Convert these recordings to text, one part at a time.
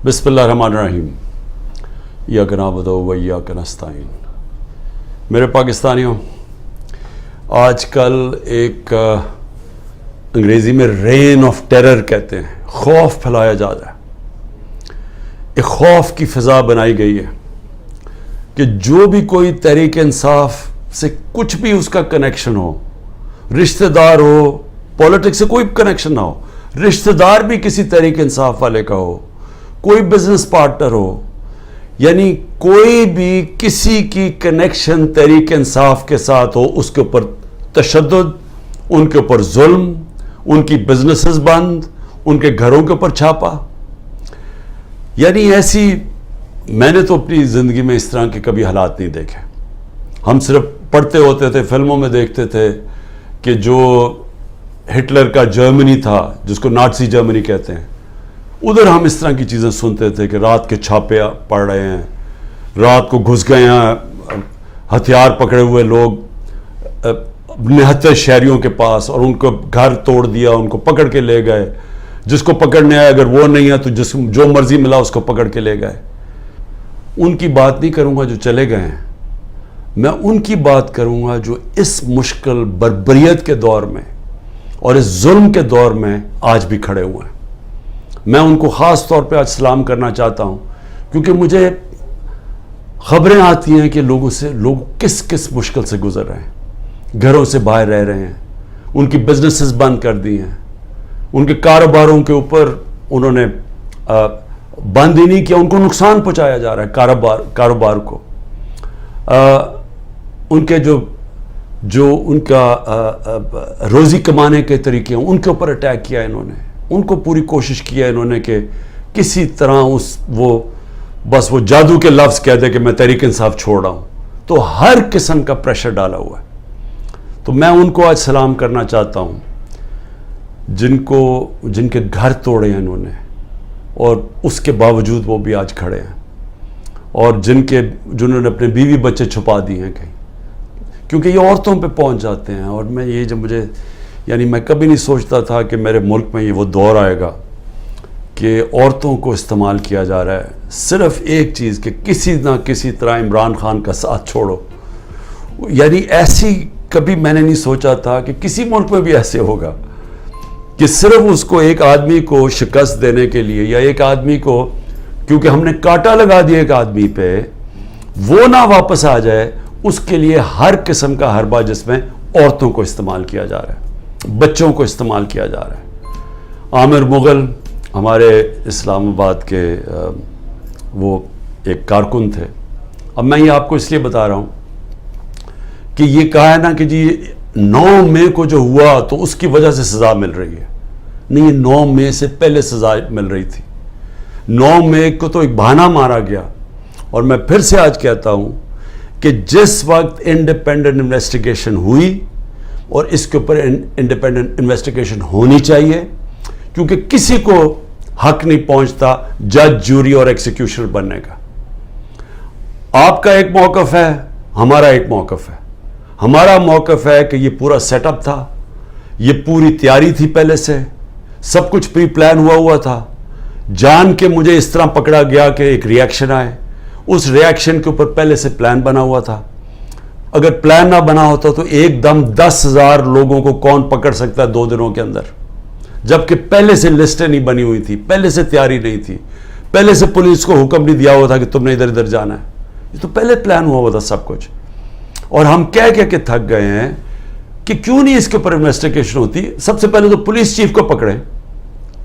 बिस्मिल्लाहिर्रहमानिर्रहीम। इय्याका नअबुदु व इय्याका नस्तईन। मेरे पाकिस्तानियों, आजकल एक अंग्रेज़ी में रेन ऑफ टेरर कहते हैं, खौफ फैलाया जा रहा है। एक खौफ की फ़िज़ा बनाई गई है कि जो भी कोई तहरीक इंसाफ से कुछ भी उसका कनेक्शन हो, रिश्तेदार हो, पॉलिटिक्स से कोई कनेक्शन ना हो, रिश्तेदार भी किसी तहरीक इंसाफ वाले का हो, कोई बिजनेस पार्टनर हो, यानी कोई भी किसी की कनेक्शन तहरीक इंसाफ के साथ हो, उसके ऊपर तशद्दुद, उनके ऊपर जुल्म, उनकी बिजनेसेस बंद, उनके घरों के ऊपर छापा। यानी ऐसी मैंने तो अपनी ज़िंदगी में इस तरह के कभी हालात नहीं देखे। हम सिर्फ पढ़ते होते थे, फिल्मों में देखते थे कि जो हिटलर का जर्मनी था, जिसको नाज़ी जर्मनी कहते हैं, उधर हम इस तरह की चीज़ें सुनते थे कि रात के छापे पड़ रहे हैं, रात को घुस गए हैं हथियार पकड़े हुए लोग निहत्थे शहरियों के पास और उनको घर तोड़ दिया, उनको पकड़ के ले गए। जिसको पकड़ने आए, अगर वो नहीं है तो जो मर्जी मिला उसको पकड़ के ले गए। उनकी बात नहीं करूँगा जो चले गए हैं, मैं उनकी बात करूँगा जो इस मुश्किल बर्बरियत के दौर में और इस जुल्म के दौर में आज भी खड़े हुए हैं। मैं उनको ख़ास तौर पे आज सलाम करना चाहता हूँ, क्योंकि मुझे ख़बरें आती हैं कि लोग किस किस मुश्किल से गुजर रहे हैं, घरों से बाहर रह रहे हैं, उनकी बिजनेसेस बंद कर दी हैं, उनके कारोबारों के ऊपर उन्होंने बंद ही नहीं किया, उनको नुकसान पहुँचाया जा रहा है कारोबार को। उनके जो उनका रोज़ी कमाने के तरीके हैं, उनके ऊपर अटैक किया इन्होंने। उनको पूरी कोशिश किया इन्होंने कि किसी तरह बस वो जादू के लफ्ज़ कह दे कि मैं तहरीक इंसाफ छोड़ रहा हूँ। तो हर किस्म का प्रेशर डाला हुआ है। तो मैं उनको आज सलाम करना चाहता हूँ जिनके घर तोड़े हैं इन्होंने, और उसके बावजूद वो भी आज खड़े हैं, और जिन्होंने अपने बीवी बच्चे छुपा दिए हैं कहीं, क्योंकि ये औरतों पे पहुंच जाते हैं। और मैं कभी नहीं सोचता था कि मेरे मुल्क में ये वो दौर आएगा कि औरतों को इस्तेमाल किया जा रहा है सिर्फ एक चीज़ कि किसी ना किसी तरह इमरान खान का साथ छोड़ो। यानी ऐसी कभी मैंने नहीं सोचा था कि किसी मुल्क में भी ऐसे होगा कि सिर्फ उसको एक आदमी को शिकस्त देने के लिए, या एक आदमी को क्योंकि हमने कांटा लगा दिया एक आदमी पे, वो ना वापस आ जाए, उसके लिए हर किस्म का हरबा जिसमें औरतों को इस्तेमाल किया जा रहा है, बच्चों को इस्तेमाल किया जा रहा है। आमिर मुग़ल हमारे इस्लामाबाद के वो एक कारकुन थे। अब मैं ये आपको इसलिए बता रहा हूँ कि ये कहा है ना कि जी 9 मई को जो हुआ तो उसकी वजह से सज़ा मिल रही है। नहीं, ये 9 मई से पहले सज़ा मिल रही थी। 9 मई को तो एक बहाना मारा गया। और मैं फिर से आज कहता हूँ कि जिस वक्त इंडिपेंडेंट इन्वेस्टिगेशन हुई, और इसके ऊपर इंडिपेंडेंट इन्वेस्टिगेशन होनी चाहिए, क्योंकि किसी को हक नहीं पहुंचता जज, जूरी और एक्सिक्यूशनर बनने का। आपका एक मौक़िफ़ है, हमारा एक मौक़िफ़ है। हमारा मौक़िफ़ है कि ये पूरा सेटअप था, ये पूरी तैयारी थी, पहले से सब कुछ प्री प्लान हुआ था। जान के मुझे इस तरह पकड़ा गया कि एक रिएक्शन आए, उस रिएक्शन के ऊपर पहले से प्लान बना हुआ था। अगर प्लान ना बना होता तो एकदम 10,000 लोगों को कौन पकड़ सकता है 2 दिनों के अंदर, जबकि पहले से लिस्टें नहीं बनी हुई थी, पहले से तैयारी नहीं थी, पहले से पुलिस को हुक्म नहीं दिया हुआ था कि तुमने इधर इधर जाना है। ये तो पहले प्लान हुआ था सब कुछ। और हम कह के थक गए हैं कि क्यों नहीं इसके ऊपर इन्वेस्टिगेशन होती। सबसे पहले तो पुलिस चीफ को पकड़े।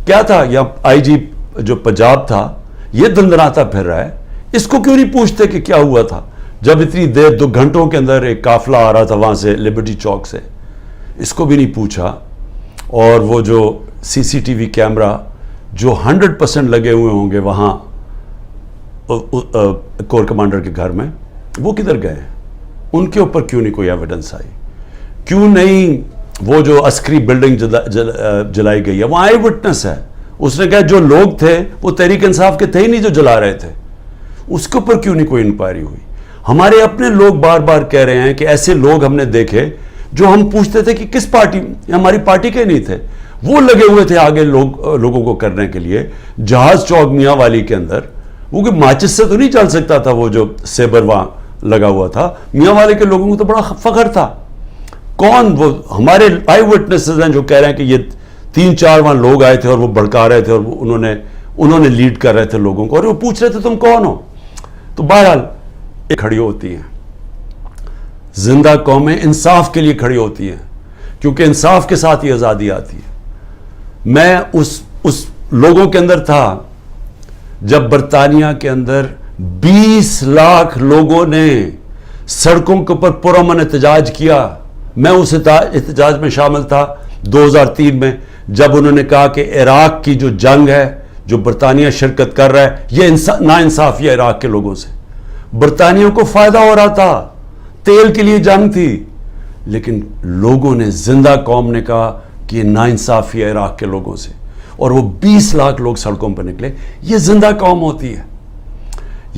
क्या था, या आईजी जो पंजाब था, ये दंदनाता फिर रहा है, इसको क्यों नहीं पूछते कि क्या हुआ था, जब इतनी देर 2 घंटों के अंदर एक काफिला आ रहा था वहाँ से लिबर्टी चौक से, इसको भी नहीं पूछा। और वो जो सीसीटीवी कैमरा जो 100% लगे हुए होंगे वहाँ कोर कमांडर के घर में, वो किधर गए? उनके ऊपर क्यों नहीं कोई एविडेंस आई? क्यों नहीं वो जो अस्करी बिल्डिंग जलाई गई है, वो आई विटनेस है, उसने कहा जो लोग थे वो तहरीक इंसाफ के थे ही नहीं जो जला रहे थे, उसके ऊपर क्यों नहीं कोई इंक्वायरी हुई? हमारे अपने लोग बार बार कह रहे हैं कि ऐसे लोग हमने देखे जो हम पूछते थे कि किस पार्टी, हमारी पार्टी के नहीं थे, وہ لگے ہوئے تھے آگے لوگوں کو کرنے کے لیے. جہاز چوک میاں والی کے اندر وہ کہ ماچس سے تو نہیں چل سکتا تھا وہ جو سیبر وہاں لگا ہوا تھا. میاں والے کے لوگوں کو تو بڑا فخر تھا. کون وہ ہمارے آئی وٹنسز ہیں جو کہہ رہے ہیں کہ یہ 3-4 وہاں لوگ آئے تھے اور وہ بھڑکا رہے تھے اور انہوں نے لیڈ کر رہے تھے لوگوں کو اور وہ پوچھ رہے تھے تم کون ہو. تو بہرحال کھڑی ہوتی ہیں. زندہ قومیں انصاف کے لیے کھڑی ہوتی ہیں کیونکہ انصاف کے ساتھ ہی آزادی آتی ہے. میں اس لوگوں کے اندر تھا جب برطانیہ کے اندر 20 لاکھ لوگوں نے سڑکوں کے اوپر پرامن احتجاج کیا. میں اس احتجاج میں شامل تھا 2003 میں جب انہوں نے کہا کہ عراق کی جو جنگ ہے جو برطانیہ شرکت کر رہا ہے یہ ناانصافی ہے عراق کے لوگوں سے. برطانیہ کو فائدہ ہو رہا تھا, تیل کے لیے جنگ تھی, لیکن لوگوں نے زندہ قوم نے کہا کہ یہ ناانصافی ہے عراق کے لوگوں سے اور وہ 20 لاکھ لوگ سڑکوں پر نکلے. یہ زندہ قوم ہوتی ہے.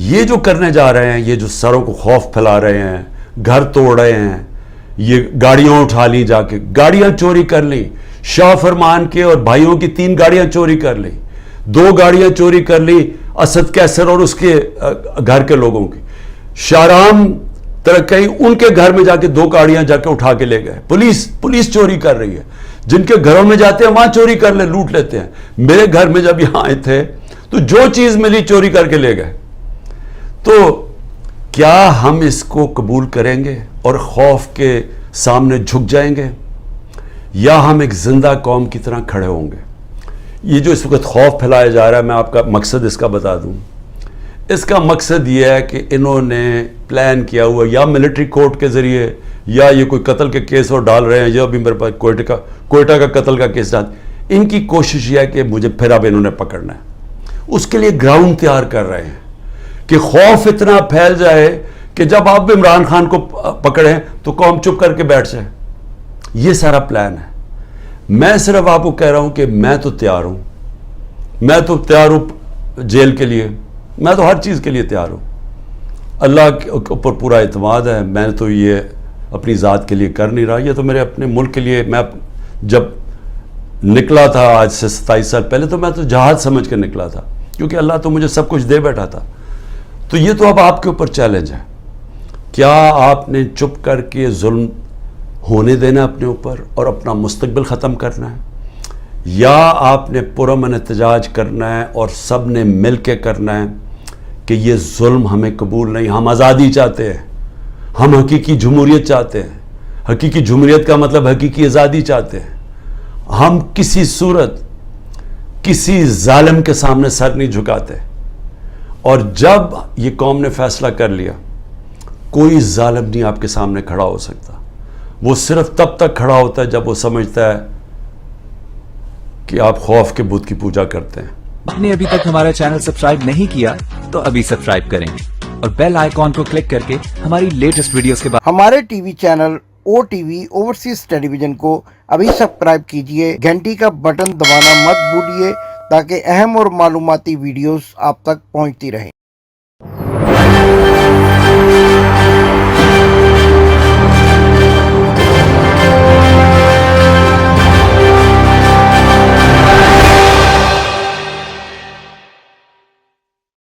یہ جو کرنے جا رہے ہیں, یہ جو سروں کو خوف پھیلا رہے ہیں, گھر توڑ رہے ہیں, یہ گاڑیاں اٹھا لی, جا کے گاڑیاں چوری کر لی. شاہ فرمان کے اور بھائیوں کی 3 گاڑیاں چوری کر لی, 2 گاڑیاں چوری کر لی اسد کیسر اور اس کے گھر کے لوگوں کی. شاہرام ترکئی ان کے گھر میں جا کے 2 گاڑیاں جا کے اٹھا کے لے گئے. پولیس چوری کر رہی ہے. جن کے گھروں میں جاتے ہیں وہاں چوری کر لوٹ لیتے ہیں. میرے گھر میں جب یہاں آئے تھے تو جو چیز ملی چوری کر کے لے گئے. تو کیا ہم اس کو قبول کریں گے اور خوف کے سامنے جھک جائیں گے, یا ہم ایک زندہ قوم کی طرح کھڑے ہوں گے؟ یہ جو اس وقت خوف پھیلایا جا رہا ہے, میں آپ کا مقصد اس کا بتا دوں. اس کا مقصد یہ ہے کہ انہوں نے پلان کیا ہوا یا ملٹری کورٹ کے ذریعے یا یہ کوئی قتل کے کیس اور ڈال رہے ہیں, یا ابھی میرے پاس کوئٹہ کا قتل کا کیس ڈال. ان کی کوشش یہ ہے کہ مجھے پھر اب انہوں نے پکڑنا ہے. اس کے لیے گراؤنڈ تیار کر رہے ہیں کہ خوف اتنا پھیل جائے کہ جب آپ عمران خان کو پکڑیں تو قوم چپ کر کے بیٹھ جائے. یہ سارا پلان ہے. میں صرف آپ کو کہہ رہا ہوں کہ میں تو تیار ہوں. میں تو تیار ہوں جیل کے لیے, میں تو ہر چیز کے لیے تیار ہوں. اللہ کے اوپر پورا اعتماد ہے. میں تو یہ اپنی ذات کے لیے کر نہیں رہا, یہ تو میرے اپنے ملک کے لیے. میں جب نکلا تھا آج سے 27 سال پہلے تو میں تو جہاد سمجھ کے نکلا تھا کیونکہ اللہ تو مجھے سب کچھ دے بیٹھا تھا. تو یہ تو اب آپ کے اوپر چیلنج ہے. کیا آپ نے چپ کر کے ظلم ہونے دینا اپنے اوپر اور اپنا مستقبل ختم کرنا ہے, یا آپ نے پرامن احتجاج کرنا ہے اور سب نے مل کے کرنا ہے کہ یہ ظلم ہمیں قبول نہیں, ہم آزادی چاہتے ہیں, ہم حقیقی جمہوریت چاہتے ہیں. حقیقی جمہوریت کا مطلب حقیقی آزادی چاہتے ہیں. ہم کسی صورت کسی ظالم کے سامنے سر نہیں جھکاتے. اور جب یہ قوم نے فیصلہ کر لیا, کوئی ظالم نہیں آپ کے سامنے کھڑا ہو سکتا. وہ صرف تب تک کھڑا ہوتا ہے جب وہ سمجھتا ہے کہ آپ خوف کے بت کی پوجا کرتے ہیں. آپ نے ابھی تک ہمارا چینل سبسکرائب نہیں کیا تو ابھی سبسکرائب کریں اور بیل آئیکن کو کلک کر کے ہماری لیٹسٹ ویڈیوز کے بعد ہمارے T V channel OTV overseas television کو ابھی سبسکرائب کیجئے. گھنٹی کا بٹن دبانا مت بھولیے تاکہ اہم اور معلوماتی ویڈیوز آپ تک پہنچتی رہیں.